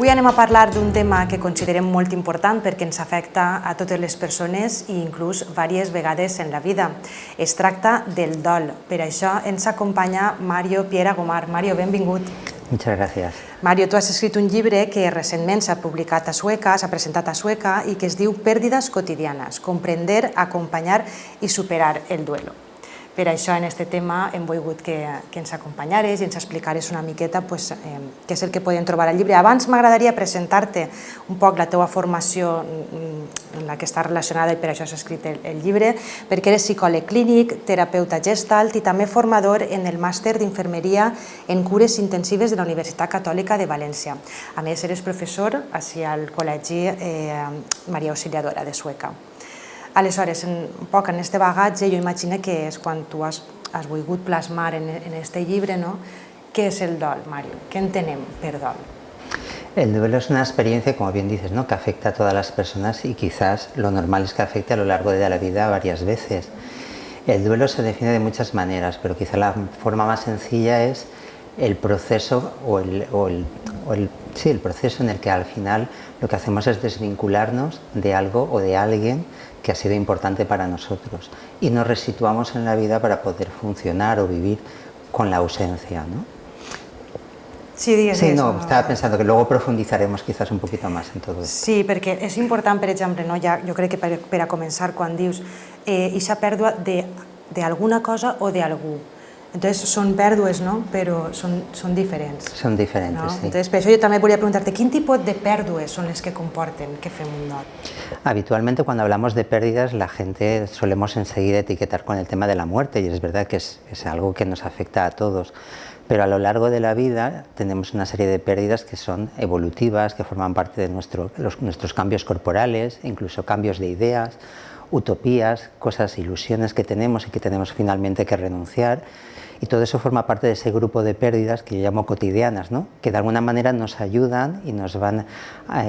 Avui anem a parlar d'un tema que considerem molt important perquè ens afecta a totes les persones i inclús diverses vegades en la vida. Es tracta del dol. Per això ens acompanya Mario Piera Gomar. Mario, benvingut. Muchas gracias. Mario, tu has escrit un llibre que recentment s'ha publicat a Sueca, s'ha presentat a Sueca i que es diu Pèrdides quotidianes, comprender, acompanyar i superar el duelo. Per això, en aquest tema, hem volgut que ens acompanyares i ens explicares una miqueta què és el que podem trobar al llibre. Abans m'agradaria presentar-te un poc la teva formació en la que està relacionada i per això s'ha escrit el llibre, perquè eres psicòleg clínic, terapeuta gestalt i també formador en el màster d'infermeria en cures intensives de la Universitat Catòlica de València. A més, eres professor al Col·legi Maria Auxiliadora de Sueca. Aleshores, un poc en aquest bagatge, jo imagino que és quan tu has volgut plasmar en aquest llibre, no? Què és el dol, Mario? Què entenem per dol? El duelo es una experiencia, como bien dices, ¿no?, que afecta a todas las personas y quizás lo normal es que afecte a lo largo de la vida varias veces. El duelo se define de muchas maneras, pero quizá la forma más sencilla es el proceso el proceso en el que al final lo que hacemos es desvincularnos de algo o de alguien que ha sido importante para nosotros y nos resituamos en la vida para poder funcionar o vivir con la ausencia, ¿no? Sí, digues sí, eso. No, estaba pensando que luego profundizaremos quizás un poquito más en todo esto. Sí, perquè és important, per exemple, jo crec que per a començar, quan dius aquesta pèrdua d'alguna cosa o d'algú. Entonces són pèrdues, no? Però són diferents. Són diferents, ¿no? sí. Entonces, per això jo també volia preguntar-te, quin tipus de pèrdues són les que comporten que fem un dol? Habitualmente cuando hablamos de pérdidas la gente solemos enseguida etiquetar con el tema de la muerte y es verdad que es algo que nos afecta a todos. Pero a lo largo de la vida tenemos una serie de pérdidas que son evolutivas, que forman parte de nuestros cambios corporales, incluso cambios de ideas, utopías, cosas, ilusiones que tenemos y que tenemos finalmente que renunciar. Y todo eso forma parte de ese grupo de pérdidas que yo llamo cotidianas, ¿no?, que de alguna manera nos ayudan y nos van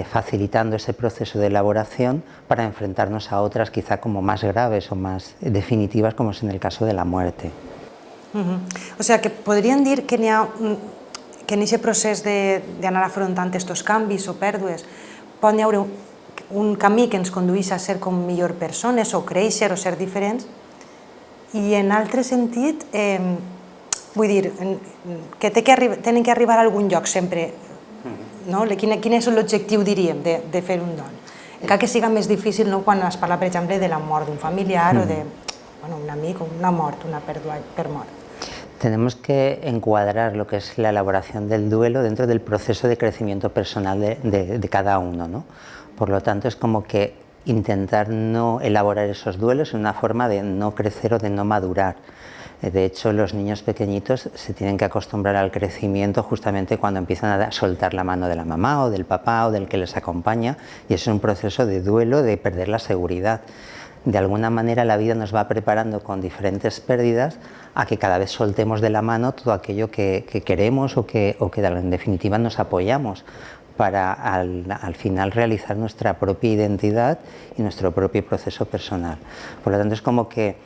facilitando ese proceso de elaboración para enfrentarnos a otras quizá como más graves o más definitivas, como es en el caso de la muerte. O sea, que podríem dir que en aquest procés d'anar afrontant aquests canvis o pèrdues pot hi haver un camí que ens conduís a ser com millor persones o créixer o ser diferents i en altre sentit, vull dir, que tenen que arribar a algun lloc sempre, no? Quin és l'objectiu, diríem, de fer un dol? Encara que siga més difícil quan es parla, per exemple, de la mort d'un familiar o d'un amic o una mort, una pèrdua per mort. Tenemos que encuadrar lo que es la elaboración del duelo dentro del proceso de crecimiento personal de cada uno, ¿no? Por lo tanto, es como que intentar no elaborar esos duelos es una forma de no crecer o de no madurar. De hecho, los niños pequeñitos se tienen que acostumbrar al crecimiento justamente cuando empiezan a soltar la mano de la mamá o del papá o del que les acompaña, y es un proceso de duelo, de perder la seguridad. De alguna manera la vida nos va preparando con diferentes pérdidas a que cada vez soltemos de la mano todo aquello que queremos o que en definitiva nos apoyamos para al final realizar nuestra propia identidad y nuestro propio proceso personal. Por lo tanto, es como que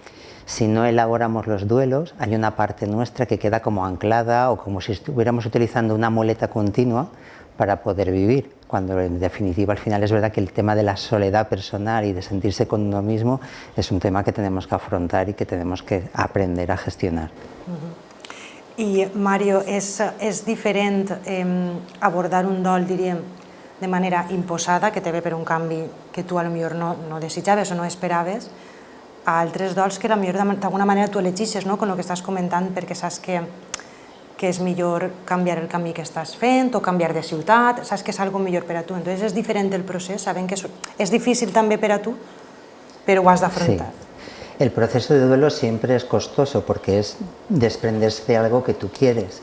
si no elaboramos los duelos, hay una parte nuestra que queda como anclada o como si estuviéramos utilizando una muleta continua para poder vivir, cuando en definitiva al final es verdad que el tema de la soledad personal y de sentirse con uno mismo es un tema que tenemos que afrontar y que tenemos que aprender a gestionar. I, Mario, és diferent abordar un dol, diríem, de manera imposada, que te ve per un canvi que tu potser no desitjaves o no esperaves, a altres dols que potser d'alguna manera tu elegixes, no?, con el que estàs comentant, perquè saps que és millor canviar el camí que estàs fent o canviar de ciutat, saps que és algo millor per a tu. Entonces és diferent el procés, sabent que és difícil també per a tu, però ho has d'afrontar. Sí. El proceso de duelo siempre es costoso porque es desprenderse de algo que tú quieres.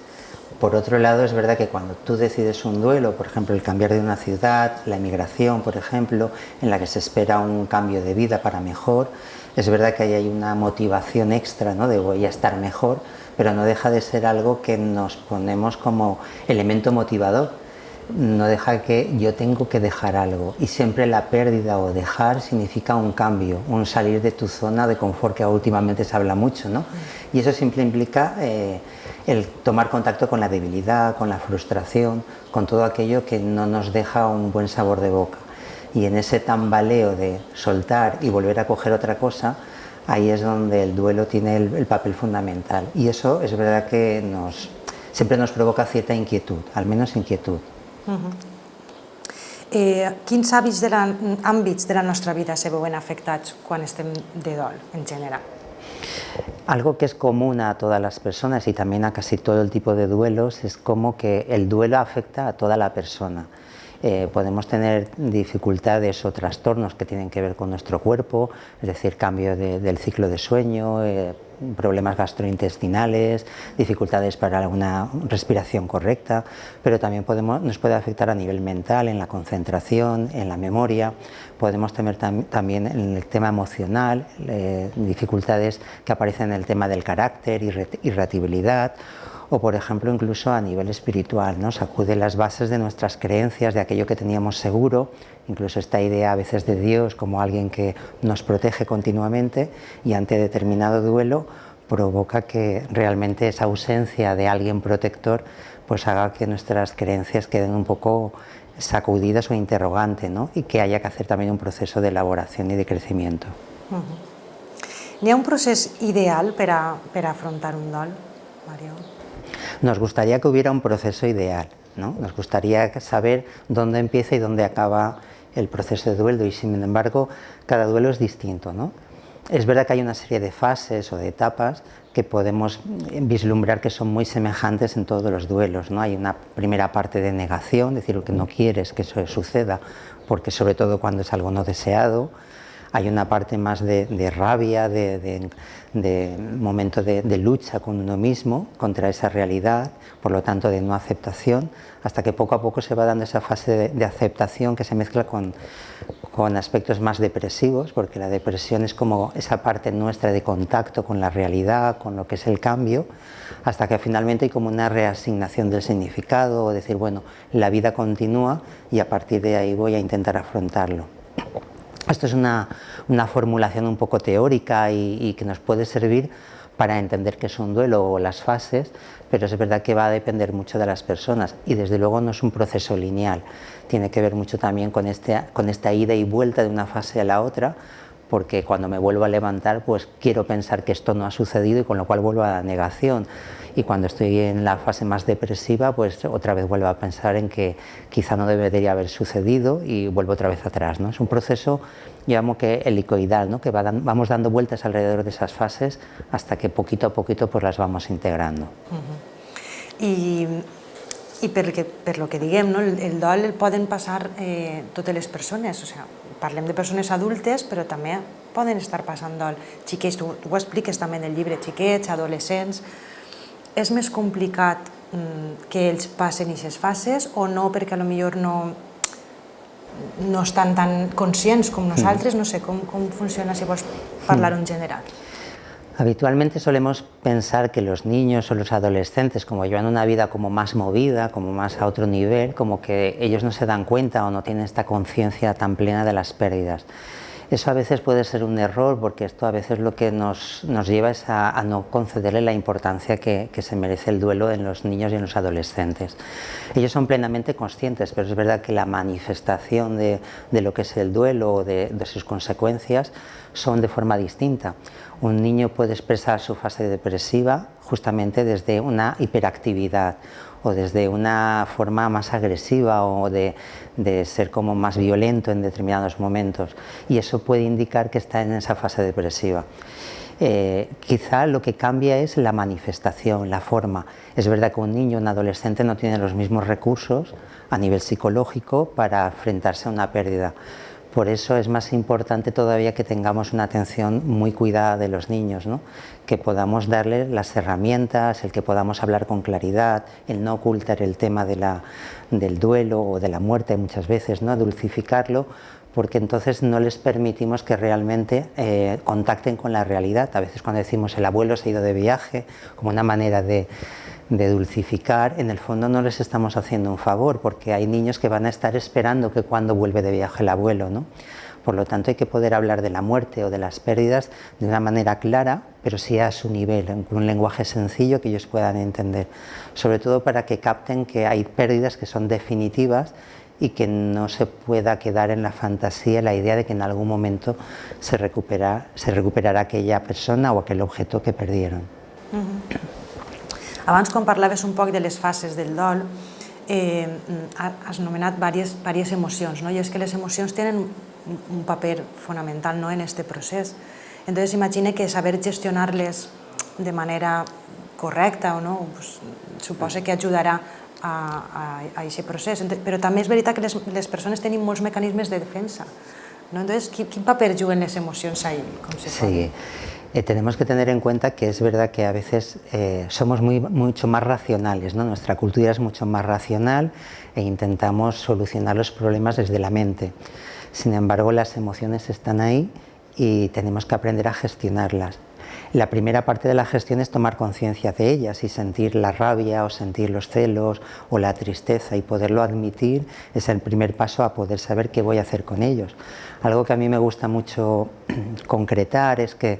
Por otro lado, es verdad que cuando tú decides un duelo, por ejemplo, el cambiar de una ciudad, la emigración, por ejemplo, en la que se espera un cambio de vida para mejor, es verdad que ahí hay una motivación extra, ¿no?, de voy a estar mejor, pero no deja de ser algo que nos ponemos como elemento motivador. no deja que yo tengo que dejar algo, y siempre la pérdida o dejar significa un cambio, un salir de tu zona de confort, que últimamente se habla mucho, ¿no? Y eso siempre implica el tomar contacto con la debilidad, con la frustración, con todo aquello que no nos deja un buen sabor de boca. Y en ese tambaleo de soltar y volver a coger otra cosa, ahí es donde el duelo tiene el papel fundamental. Y eso es verdad que siempre nos provoca cierta inquietud, al menos inquietud. Quins àmbits de la nostra vida se veuen afectats quan estem de dol, en general? Algo que es común a todas las personas y también a casi todo el tipo de duelos es como que el duelo afecta a toda la persona. Podemos tener dificultades o trastornos que tienen que ver con nuestro cuerpo, es decir, cambio del ciclo de sueño, problemas gastrointestinales, dificultades para una respiración correcta, pero también nos puede afectar a nivel mental, en la concentración, en la memoria. Podemos tener también en el tema emocional, dificultades que aparecen en el tema del carácter, irritabilidad, o por ejemplo incluso a nivel espiritual, ¿no? Sacude las bases de nuestras creencias, de aquello que teníamos seguro, incluso esta idea a veces de Dios como alguien que nos protege continuamente, y ante determinado duelo provoca que realmente esa ausencia de alguien protector pues haga que nuestras creencias queden un poco sacudidas o interrogantes, ¿no? Y que haya que hacer también un proceso de elaboración y de crecimiento. N'hi ha un procés ideal per a afrontar un dol, Mario? Nos gustaría que hubiera un proceso ideal, ¿no? Nos gustaría saber dónde empieza y dónde acaba el proceso de duelo, y sin embargo cada duelo es distinto, ¿no? Es verdad que hay una serie de fases o de etapas que podemos vislumbrar que son muy semejantes en todos los duelos, ¿no? Hay una primera parte de negación, es decir, que no quieres que eso suceda, porque sobre todo cuando es algo no deseado. Hay una parte más de rabia, de momento de lucha con uno mismo, contra esa realidad, por lo tanto de no aceptación, hasta que poco a poco se va dando esa fase de aceptación que se mezcla con aspectos más depresivos, porque la depresión es como esa parte nuestra de contacto con la realidad, con lo que es el cambio, hasta que finalmente hay como una reasignación del significado, o decir, bueno, la vida continúa y a partir de ahí voy a intentar afrontarlo. Esto es una formulación un poco teórica y que nos puede servir para entender qué es un duelo o las fases, pero es verdad que va a depender mucho de las personas y desde luego no es un proceso lineal. Tiene que ver mucho también con esta ida y vuelta de una fase a la otra, porque cuando me vuelvo a levantar pues quiero pensar que esto no ha sucedido y con lo cual vuelvo a la negación, y cuando estoy en la fase más depresiva pues otra vez vuelvo a pensar en que quizá no debería haber sucedido y vuelvo otra vez atrás, ¿no? Es un proceso, digamos que helicoidal, ¿no? Que vamos dando vueltas alrededor de esas fases hasta que poquito a poquito pues las vamos integrando. I per lo que diguem, no? El dol el poden passar totes les persones, o sigui, parlem de persones adultes, però també poden estar passant dol. Xiquets, tu ho expliques també en el llibre, xiquets, adolescents. És més complicat que ells passen aquestes fases o no, perquè potser no estan tan conscients com nosaltres? No sé, com funciona, si vols parlar-ho en general. Habitualmente solemos pensar que los niños o los adolescentes, como llevan una vida como más movida, como más a otro nivel, como que ellos no se dan cuenta o no tienen esta conciencia tan plena de las pérdidas. Eso a veces puede ser un error, porque esto a veces lo que nos lleva es a no concederle la importancia que se merece el duelo en los niños y en los adolescentes. Ellos son plenamente conscientes, pero es verdad que la manifestación de lo que es el duelo o de sus consecuencias son de forma distinta. Un niño puede expresar su fase depresiva justamente desde una hiperactividad o desde una forma más agresiva o de ser como más violento en determinados momentos, y eso puede indicar que está en esa fase depresiva. Quizá lo que cambia es la manifestación, la forma. Es verdad que un niño o un adolescente no tiene los mismos recursos a nivel psicológico para enfrentarse a una pérdida. Por eso es más importante todavía que tengamos una atención muy cuidada de los niños, ¿no? Que podamos darles las herramientas, el que podamos hablar con claridad, el no ocultar el tema del duelo o de la muerte muchas veces, ¿no? Dulcificarlo, porque entonces no les permitimos que realmente contacten con la realidad. A veces cuando decimos el abuelo se ha ido de viaje, como una manera de dulcificar, en el fondo no les estamos haciendo un favor, porque hay niños que van a estar esperando que cuando vuelve de viaje el abuelo, ¿no? Por lo tanto hay que poder hablar de la muerte o de las pérdidas de una manera clara, pero sí a su nivel, con un lenguaje sencillo que ellos puedan entender, sobre todo para que capten que hay pérdidas que son definitivas y que no se pueda quedar en la fantasía la idea de que en algún momento se recuperarà aquella persona o aquell objeto que perdieron. Abans, quan parlaves un poc de les fases del dol, has anomenat diverses emocions, ¿no? I és que les emocions tenen un paper fonamental, ¿no?, en este procés. Entonces, imagine que saber gestionar-les de manera correcta o no, pues, suposa que ajudarà a aquest procés. Però també és veritat que les persones tenen molts mecanismes de defensa, ¿no? Entonces, ¿quin paper juguen les emocions ahí? Sí, tenemos que tener en cuenta que es verdad que a veces somos mucho más racionales, ¿no? Nuestra cultura es mucho más racional e intentamos solucionar los problemas desde la mente. Sin embargo, las emociones están ahí y tenemos que aprender a gestionarlas. La primera parte de la gestión es tomar conciencia de ellas y sentir la rabia o sentir los celos o la tristeza, y poderlo admitir es el primer paso a poder saber qué voy a hacer con ellos. Algo que a mí me gusta mucho concretar es que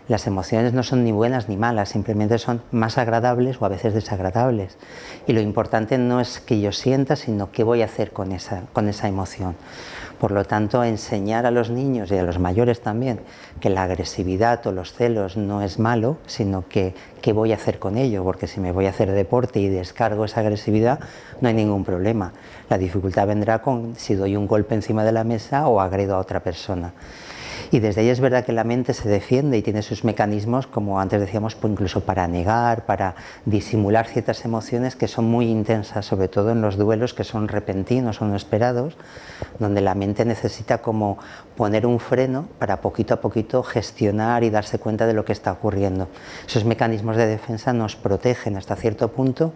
las emociones no son ni buenas ni malas, simplemente son más agradables o a veces desagradables. Y lo importante no es que yo sienta, sino qué voy a hacer con esa emoción. Por lo tanto, enseñar a los niños y a los mayores también que la agresividad o los celos no es malo, sino que qué voy a hacer con ello, porque si me voy a hacer deporte y descargo esa agresividad, no hay ningún problema. La dificultad vendrá con si doy un golpe encima de la mesa o agredo a otra persona. Y desde ahí es verdad que la mente se defiende y tiene sus mecanismos, como antes decíamos, incluso para negar, para disimular ciertas emociones que son muy intensas, sobre todo en los duelos que son repentinos o no esperados, donde la mente necesita como poner un freno para poquito a poquito gestionar y darse cuenta de lo que está ocurriendo. Esos mecanismos de defensa nos protegen hasta cierto punto,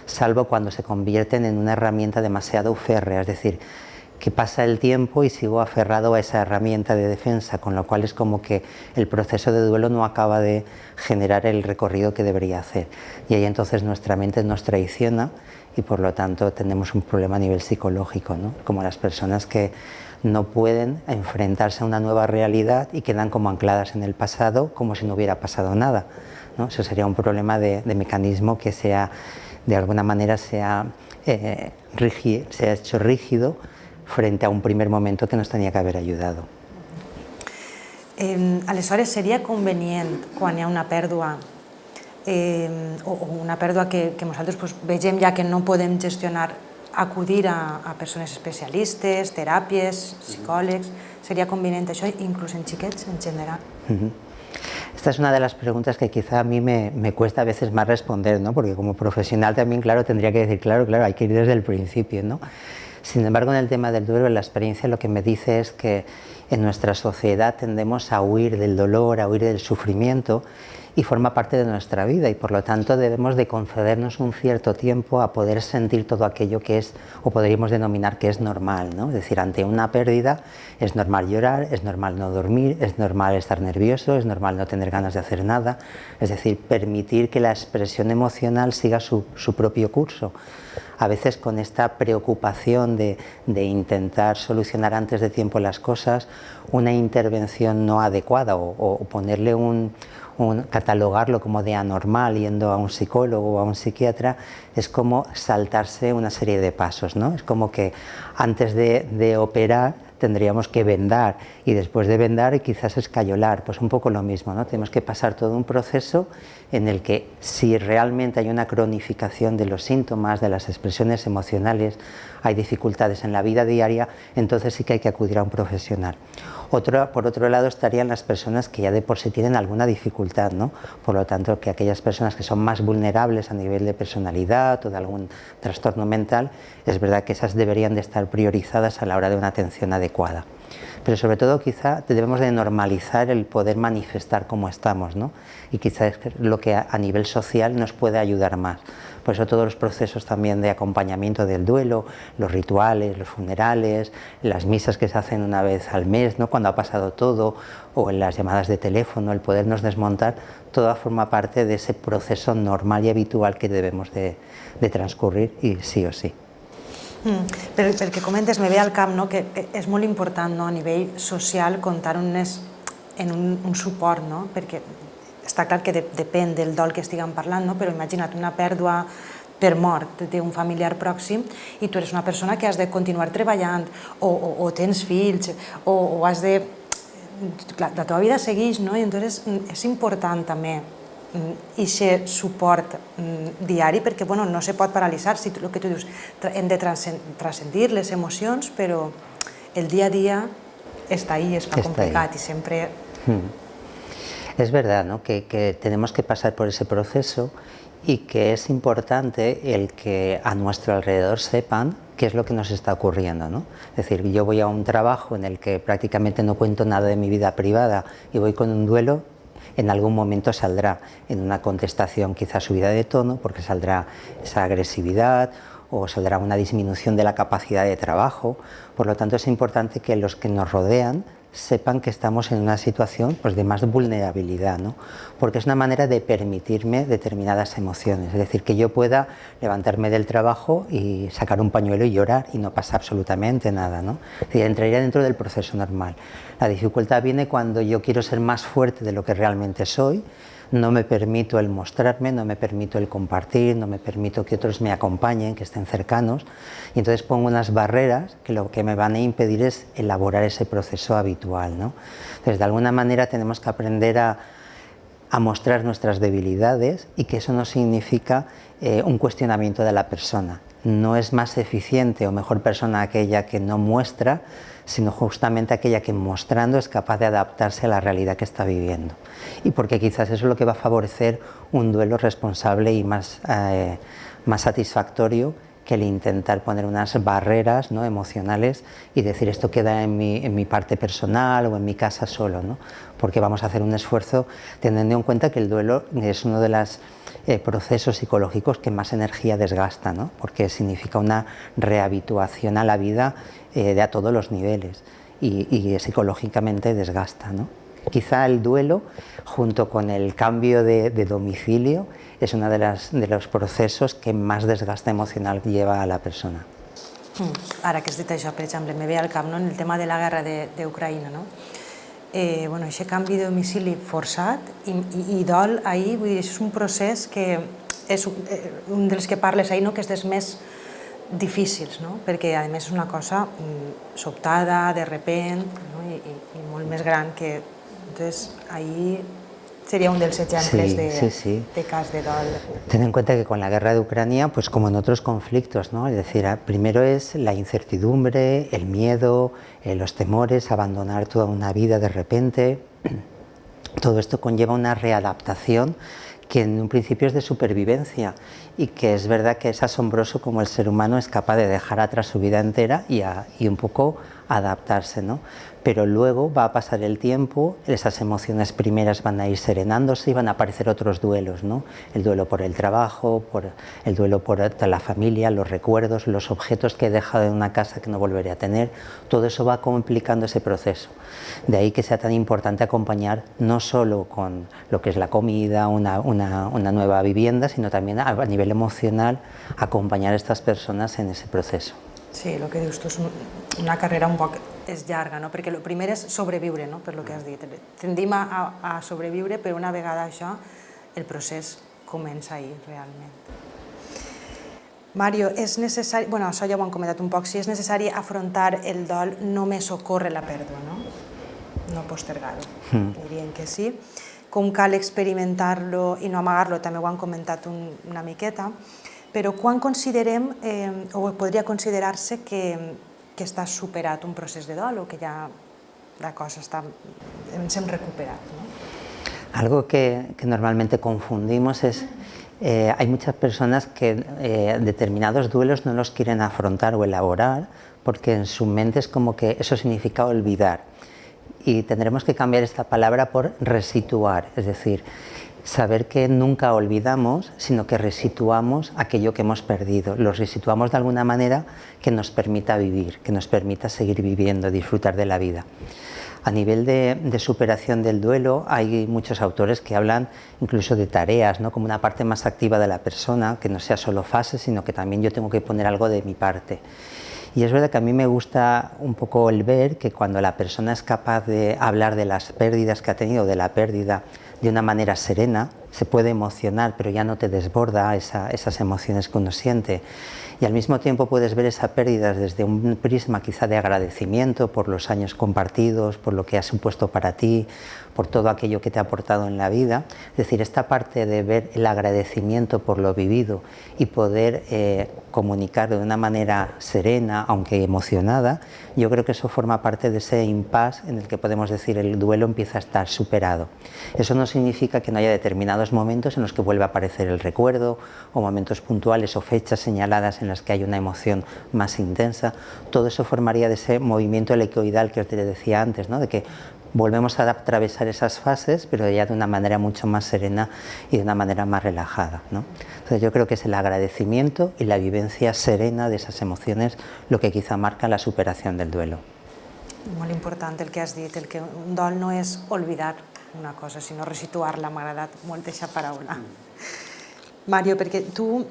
salvo cuando se convierten en una herramienta demasiado férrea, es decir, que pasa el tiempo y sigo aferrado a esa herramienta de defensa, con lo cual es como que el proceso de duelo no acaba de generar el recorrido que debería hacer. Y ahí entonces nuestra mente nos traiciona y por lo tanto tenemos un problema a nivel psicológico, ¿no? Como las personas que no pueden enfrentarse a una nueva realidad y quedan como ancladas en el pasado como si no hubiera pasado nada, ¿no? Eso sería un problema de mecanismo que de alguna manera se ha hecho rígido frente a un primer momento que nos tenia que haver ajudat. Aleshores, seria convenient, quan hi ha una pèrdua, o una pèrdua que nosaltres vegem ja que no podem gestionar, acudir a persones especialistes, teràpies, psicòlegs, seria convenient això, inclús en xiquets en general? Esta es una de las preguntas que quizá a mí me cuesta a veces más responder, ¿no? Porque como profesional también, claro, tendría que decir, claro, hay que ir desde el principio, ¿no? Sin embargo, en el tema del duelo, la experiencia lo que me dice es que en nuestra sociedad tendemos a huir del dolor, a huir del sufrimiento, y forma parte de nuestra vida, y por lo tanto debemos de concedernos un cierto tiempo a poder sentir todo aquello que es, o podríamos denominar que es normal, ¿no? Es decir, ante una pérdida es normal llorar, es normal no dormir, es normal estar nervioso, es normal no tener ganas de hacer nada, es decir, permitir que la expresión emocional siga su propio curso. A veces con esta preocupación de intentar solucionar antes de tiempo las cosas, una intervención no adecuada o ponerle catalogarlo como de anormal yendo a un psicólogo o a un psiquiatra, es como saltarse una serie de pasos, ¿no? Es como que antes de operar tendríamos que vendar y después de vendar quizás escayolar, pues un poco lo mismo, ¿no? Tenemos que pasar todo un proceso en el que si realmente hay una cronificación de los síntomas, de las expresiones emocionales, hay dificultades en la vida diaria, entonces sí que hay que acudir a un profesional. Por otro lado estarían las personas que ya de por sí tienen alguna dificultad, ¿no? Por lo tanto, que aquellas personas que son más vulnerables a nivel de personalidad o de algún trastorno mental, es verdad que esas deberían de estar priorizadas a la hora de una atención adecuada. Pero sobre todo quizá debemos de normalizar el poder manifestar cómo estamos, ¿no? Y quizá es lo que a nivel social nos puede ayudar más. Por eso todos los procesos también de acompañamiento del duelo, los rituales, los funerales, las misas que se hacen una vez al mes, ¿no? Cuando ha pasado todo, o en las llamadas de teléfono, el podernos desmontar, todo forma parte de ese proceso normal y habitual que debemos de transcurrir, y sí o sí. Pel que comentes, me ve al cap, no?, que és molt important, no?, a nivell social comptar en un suport, no?, perquè està clar que depèn del dol que estiguem parlant, no?, però imagina't una pèrdua per mort d'un familiar pròxim i tu eres una persona que has de continuar treballant o tens fills o has de... La teva vida segueix, no?, i llavors és important també aquest suport diari, perquè no se pot paralitzar, si el que tu dius, hem de transcendir les emocions, però el dia a dia està ahí, es fa complicat y siempre... Es verdad, ¿no?, que tenemos que pasar por ese proceso y que es importante el que a nuestro alrededor sepan qué es lo que nos está ocurriendo, ¿no? Es decir, yo voy a un trabajo en el que prácticamente no cuento nada de mi vida privada y voy con un duelo, en algún momento saldrá en una contestación quizá subida de tono, porque saldrá esa agresividad o saldrá una disminución de la capacidad de trabajo. Por lo tanto, es importante que los que nos rodean sepan que estamos en una situación, pues, de más vulnerabilidad, ¿no? Porque es una manera de permitirme determinadas emociones, es decir, que yo pueda levantarme del trabajo y sacar un pañuelo y llorar y no pasa absolutamente nada, ¿no? Es decir, entraría dentro del proceso normal. La dificultad viene cuando yo quiero ser más fuerte de lo que realmente soy, no me permito el mostrarme, no me permito el compartir, no me permito que otros me acompañen, que estén cercanos, y entonces pongo unas barreras que lo que me van a impedir es elaborar ese proceso habitual, ¿no? Entonces, de alguna manera tenemos que aprender a mostrar nuestras debilidades, y que eso no significa un cuestionamiento de la persona. No es más eficiente o mejor persona aquella que no muestra, sino justamente aquella que, mostrando, es capaz de adaptarse a la realidad que está viviendo. Y porque quizás eso es lo que va a favorecer un duelo responsable y más satisfactorio que el intentar poner unas barreras, ¿no?, emocionales y decir esto queda en mi parte personal o en mi casa solo, ¿no? Porque vamos a hacer un esfuerzo teniendo en cuenta que el duelo es uno de los procesos psicológicos que más energía desgasta, ¿no? Porque significa una rehabituación a la vida a todos los niveles y psicológicamente desgasta, ¿no? Quizá el duelo, junto con el cambio de domicilio, es uno de los procesos que más desgaste emocional lleva a la persona. Ara que has dit això, per exemple, me ve al cap, no?, en el tema de la guerra d'Ucraïna, no? Aquest canvi de domicili forçat i dol ahir, vull dir, és un procés que és un dels que parles ahir, no?, que és dels més difícils, no?, perquè a més és una cosa sobtada, de repent, no?, i molt més gran que... Entonces, ahí sería uno de los ejemplos de casos de dol. Ten en cuenta que con la guerra de Ucrania, pues como en otros conflictos, ¿no? Es decir, primero es la incertidumbre, el miedo, los temores, abandonar toda una vida de repente. Todo esto conlleva una readaptación que en un principio es de supervivencia, y que es verdad que es asombroso cómo el ser humano es capaz de dejar atrás su vida entera y un poco adaptarse, ¿no? Pero luego va a pasar el tiempo, esas emociones primeras van a ir serenándose y van a aparecer otros duelos, ¿no? El duelo por el trabajo, el duelo por la familia, los recuerdos, los objetos que he dejado en una casa que no volveré a tener. Todo eso va complicando ese proceso. De ahí que sea tan importante acompañar no solo con lo que es la comida, una nueva vivienda, sino también a nivel emocional, acompañar a estas personas en ese proceso. Sí, el que dius tu és una carrera un poc llarga, no? Perquè el primer és sobreviure, no?, per lo que has dit. Tendim a sobreviure, però una vegada això, el procés comença ahir, realment. Mario, és necessari... Bueno, això ja ho hem comentat un poc. Si és necessari afrontar el dol, només ocorre la pèrdua, no? No postergar-ho. Dirien que sí. Com cal experimentar-lo i no amagar-lo, també ho han comentat una miqueta. Però quan considerem, o podria considerar-se que està superat un procés de dol o que ja la cosa ens hem recuperat, ¿no? Algo que normalmente confundimos es, hay muchas personas que determinados duelos no los quieren afrontar o elaborar porque en su mente es como que eso significa olvidar. Y tendremos que cambiar esta palabra por resituar, es decir, saber que nunca olvidamos, sino que resituamos aquello que hemos perdido. Lo resituamos de alguna manera que nos permita vivir, que nos permita seguir viviendo, disfrutar de la vida. A nivel de superación del duelo, hay muchos autores que hablan incluso de tareas, ¿no? Como una parte más activa de la persona, que no sea solo fases, sino que también yo tengo que poner algo de mi parte. Y es verdad que a mí me gusta un poco el ver que cuando la persona es capaz de hablar de las pérdidas que ha tenido, de la pérdida, de una manera serena, se puede emocionar, pero ya no te desborda esas emociones que uno siente. Y al mismo tiempo puedes ver esa pérdida desde un prisma quizá de agradecimiento por los años compartidos, por lo que ha supuesto para ti, por todo aquello que te ha aportado en la vida. Es decir, esta parte de ver el agradecimiento por lo vivido y poder comunicar de una manera serena, aunque emocionada, yo creo que eso forma parte de ese impasse en el que podemos decir el duelo empieza a estar superado. Eso no significa que no haya determinados momentos en los que vuelva a aparecer el recuerdo, o momentos puntuales o fechas señaladas en las que hay una emoción más intensa. Todo eso formaría de ese movimiento helicoidal que os decía antes, ¿no? De que volvemos a atravesar esas fases, pero ya de una manera mucho más serena y de una manera más relajada, ¿no? Entonces yo creo que es el agradecimiento y la vivencia serena de esas emociones lo que quizá marca la superación del duelo. Molt important el que has dit, el que un dol no és oblidar una cosa, sinó resituar-la. M'ha agradat molt aquesta paraula. Mario, perquè tu,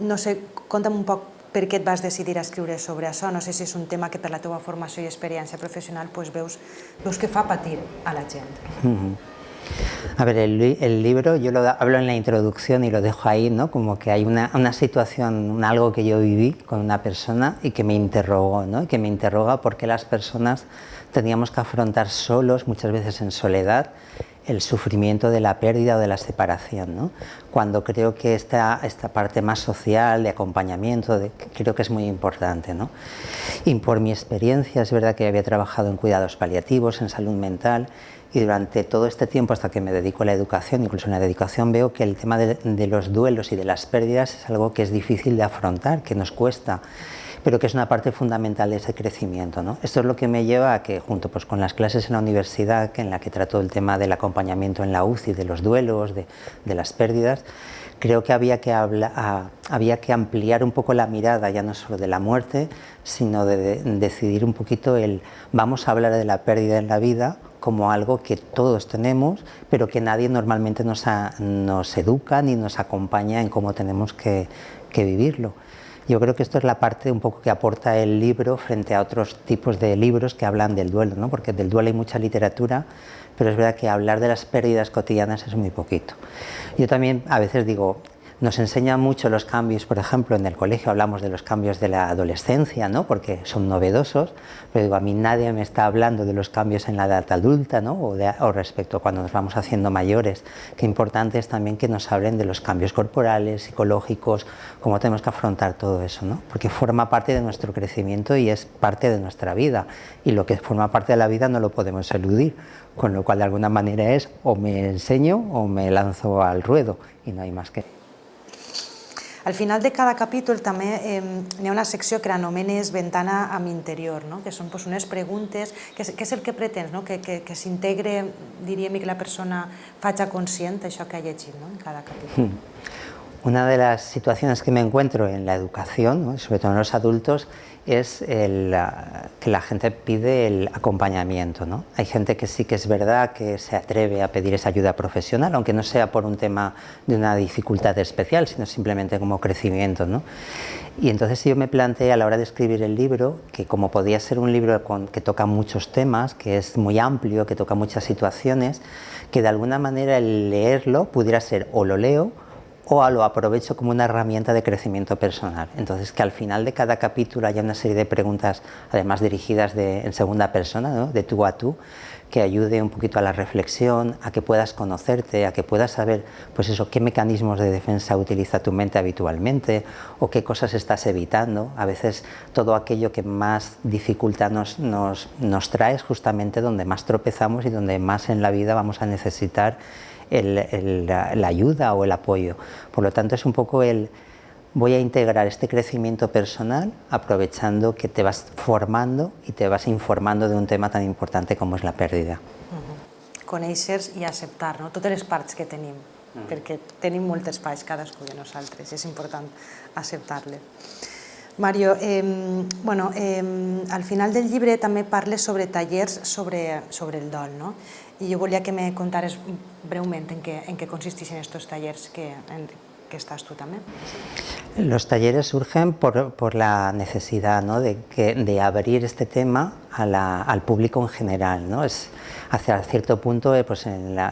no sé, conta'm un poc per què et vas decidir a escriure sobre això. No sé si és un tema que per la teva formació i experiència professional veus que fa patir a la gent. A ver, el libro, yo lo hablo en la introducción y lo dejo ahí, ¿no? Como que hay una situación, algo que yo viví con una persona y que me interrogó, ¿no? Y que me interroga por qué las personas teníamos que afrontar solos, muchas veces en soledad, el sufrimiento de la pérdida o de la separación, ¿no? Cuando creo que esta parte más social, de acompañamiento, creo que es muy importante, ¿no? Y por mi experiencia, es verdad que había trabajado en cuidados paliativos, en salud mental, y durante todo este tiempo, hasta que me dedico a la educación, incluso en la educación, veo que el tema de los duelos y de las pérdidas es algo que es difícil de afrontar, que nos cuesta, pero que es una parte fundamental de ese crecimiento, ¿no? Esto es lo que me lleva a que, junto con las clases en la universidad, en la que trato el tema del acompañamiento en la UCI, de los duelos, de las pérdidas, creo que había que ampliar un poco la mirada, ya no solo de la muerte, sino de decidir un poquito vamos a hablar de la pérdida en la vida como algo que todos tenemos, pero que nadie normalmente nos educa ni nos acompaña en cómo tenemos que vivirlo. Yo creo que esto es la parte un poco que aporta el libro frente a otros tipos de libros que hablan del duelo, ¿no? Porque del duelo hay mucha literatura, pero es verdad que hablar de las pérdidas cotidianas es muy poquito. Yo también a veces digo, nos enseñan mucho los cambios, por ejemplo, en el colegio hablamos de los cambios de la adolescencia, ¿no? Porque son novedosos, pero digo, a mí nadie me está hablando de los cambios en la edad adulta, ¿no? O respecto a cuando nos vamos haciendo mayores. Qué importante es también que nos hablen de los cambios corporales, psicológicos, cómo tenemos que afrontar todo eso, ¿no? Porque forma parte de nuestro crecimiento y es parte de nuestra vida, y lo que forma parte de la vida no lo podemos eludir, con lo cual de alguna manera es o me enseño o me lanzo al ruedo, y no hay más que... Al final de cada capítol també hi ha una secció que anomenes Ventana a l'interior, no? Que són unes preguntes, què és el que pretens, no? Que s'integre, diríem, i que la persona faci conscient això que ha llegit, no? En cada capítol. Una de las situaciones que me encuentro en la educación, ¿no? Sobre todo en los adultos, es que la gente pide el acompañamiento, ¿no? Hay gente que sí que es verdad que se atreve a pedir esa ayuda profesional, aunque no sea por un tema de una dificultad especial, sino simplemente como crecimiento, ¿no? Y entonces yo me planteé a la hora de escribir el libro que, como podía ser un libro que toca muchos temas, que es muy amplio, que toca muchas situaciones, que de alguna manera el leerlo pudiera ser o lo leo o lo aprovecho como una herramienta de crecimiento personal. Entonces, que al final de cada capítulo haya una serie de preguntas, además dirigidas en segunda persona, ¿no? De tú a tú, que ayude un poquito a la reflexión, a que puedas conocerte, a que puedas saber, pues eso, qué mecanismos de defensa utiliza tu mente habitualmente o qué cosas estás evitando. A veces todo aquello que más dificultad nos trae es justamente donde más tropezamos y donde más en la vida vamos a necesitar la ayuda o el apoyo. Por lo tanto, es un poco voy a integrar este crecimiento personal aprovechando que te vas formando y te vas informando de un tema tan importante como és la pèrdida. Conèixer i acceptar, no? Totes les parts que tenim, perquè tenim molts espais cadascú de nosaltres, és important acceptar-les. Mario, al final del llibre també parles sobre tallers sobre el dol, no? I jo volia que me contares breument en què consisteixen aquests tallers que estás tú también. Los talleres surgen por la necesidad, ¿no?, de abrir este tema al público en general, ¿no? Es hacia cierto punto pues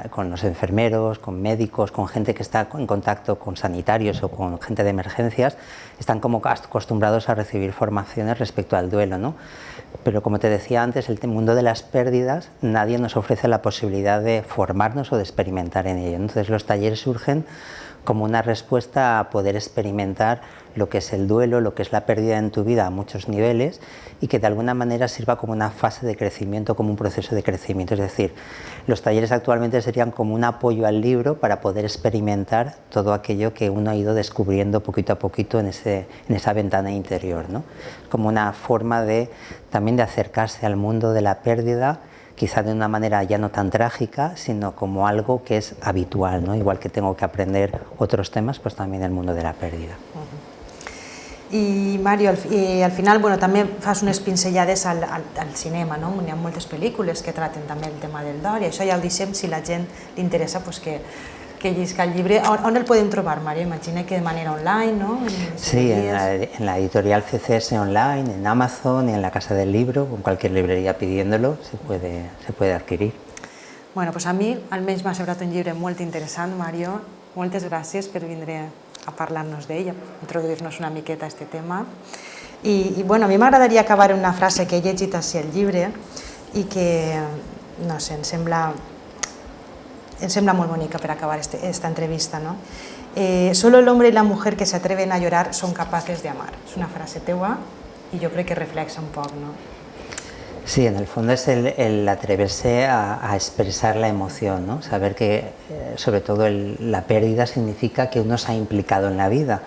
con los enfermeros, con médicos, con gente que está en contacto con sanitarios o con gente de emergencias, están como acostumbrados a recibir formaciones respecto al duelo, ¿no? Pero como te decía antes, el mundo de las pérdidas, nadie nos ofrece la posibilidad de formarnos o de experimentar en ello. Entonces los talleres surgen como una respuesta a poder experimentar lo que es el duelo, lo que es la pérdida en tu vida a muchos niveles y que de alguna manera sirva como una fase de crecimiento, como un proceso de crecimiento. Es decir, los talleres actualmente serían como un apoyo al libro para poder experimentar todo aquello que uno ha ido descubriendo poquito a poquito en esa ventana interior, ¿no? Como una forma también de acercarse al mundo de la pérdida, quizá de una manera ya no tan trágica, sino como algo que es habitual, ¿no? Igual que tengo que aprender otros temas, pues también el mundo de la pérdida. I Mario, al final també fas unes pinzellades al cinema, no? Hi ha moltes pel·lícules que traten també el tema del dol i això ja ho deixem, si la gent li interessa que llisca el llibre. On el podem trobar, Mario? Imagina que de manera online, ¿no? Sí, en la editorial CCS online, en Amazon, en la Casa del Libro, con cualquier librería pidiéndolo se puede adquirir. Bueno, pues a mi almenys m'ha semblat un llibre molt interessant, Mario. Moltes gràcies per vindre a parlar-nos d'ell, a introduir-nos una miqueta a aquest tema. I bueno, a mi m'agradaria acabar amb una frase que he llegit així al llibre i que, no sé, em sembla molt bonica per acabar esta entrevista, ¿no? Solo el hombre y la mujer que se atreven a llorar son capaces de amar. Es una frase teua y yo creo que refleja un poco, ¿no? Sí, en el fondo es el atreverse a expresar la emoción, ¿no? Saber que, sobre todo, la pérdida significa que uno se ha implicado en la vida.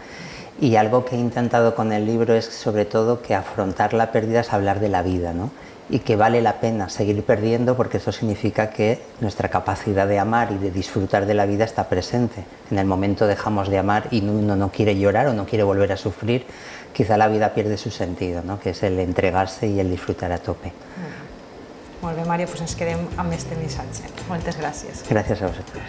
Y algo que he intentado con el libro es, sobre todo, que afrontar la pérdida es hablar de la vida, ¿no? Y que vale la pena seguir perdiendo porque eso significa que nuestra capacidad de amar y de disfrutar de la vida está presente. En el momento dejamos de amar y uno no quiere llorar o no quiere volver a sufrir, quizá la vida pierde su sentido, ¿no? Que es el entregarse y el disfrutar a tope. Molt bé, Mario, doncs ens quedem amb aquest missatge. Moltes gràcies. Gràcies a vosaltres.